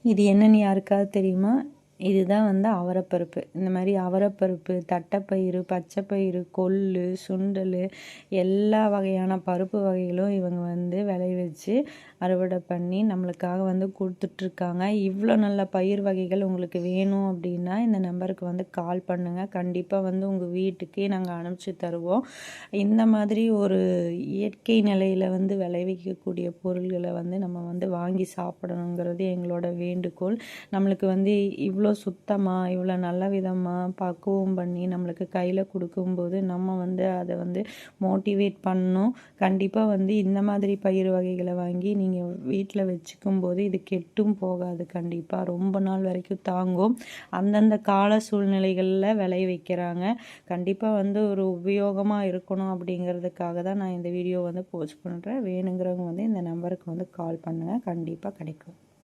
இது என்னன்னு யாருக்காவது தெரியுமா? இதுதான் வந்து அவரைப்பருப்பு. இந்த மாதிரி அவரைப்பருப்பு, தட்டைப்பயிறு, பச்சைப்பயிறு, கொள்ளு, சுண்டல், எல்லா வகையான பருப்பு வகைகளும் இவங்க வந்து விளைவிச்சு அறுவடை பண்ணி நம்மளுக்காக வந்து கொடுத்துட்ருக்காங்க. இவ்வளோ நல்ல பயிர் வகைகள் உங்களுக்கு வேணும் அப்படின்னா இந்த நம்பருக்கு வந்து கால் பண்ணுங்கள். கண்டிப்பாக வந்து உங்கள் வீட்டுக்கே நாங்கள் அனுப்பிச்சி தருவோம். இந்த மாதிரி ஒரு இயற்கை நிலையில் வந்து விளைவிக்கக்கூடிய பொருள்களை வந்து நம்ம வந்து வாங்கி சாப்பிடணுங்கிறது எங்களோட வேண்டுகோள். நம்மளுக்கு வந்து இவ்வளோ சுத்தமாக இவ்வளோ நல்ல விதமாக பக்குவம் பண்ணி நம்மளுக்கு கையில் கொடுக்கும்போது நம்ம வந்து அதை வந்து மோட்டிவேட் பண்ணணும். கண்டிப்பாக வந்து இந்த மாதிரி பயிர் வகைகளை வாங்கி நீங்கள் வீட்டில் வச்சுக்கும் போது இது கெட்டும் போகாது. கண்டிப்பாக ரொம்ப நாள் வரைக்கும் தாங்கும். அந்தந்த கால சூழ்நிலைகளில் விளை வைக்கிறாங்க. கண்டிப்பாக வந்து ஒரு உபயோகமாக இருக்கணும் அப்படிங்கிறதுக்காக தான் நான் இந்த வீடியோ வந்து போஸ்ட் பண்ணுறேன். வேணுங்கிறவங்க வந்து இந்த நம்பருக்கு வந்து கால் பண்ணுங்கள். கண்டிப்பாக கிடைக்கும்.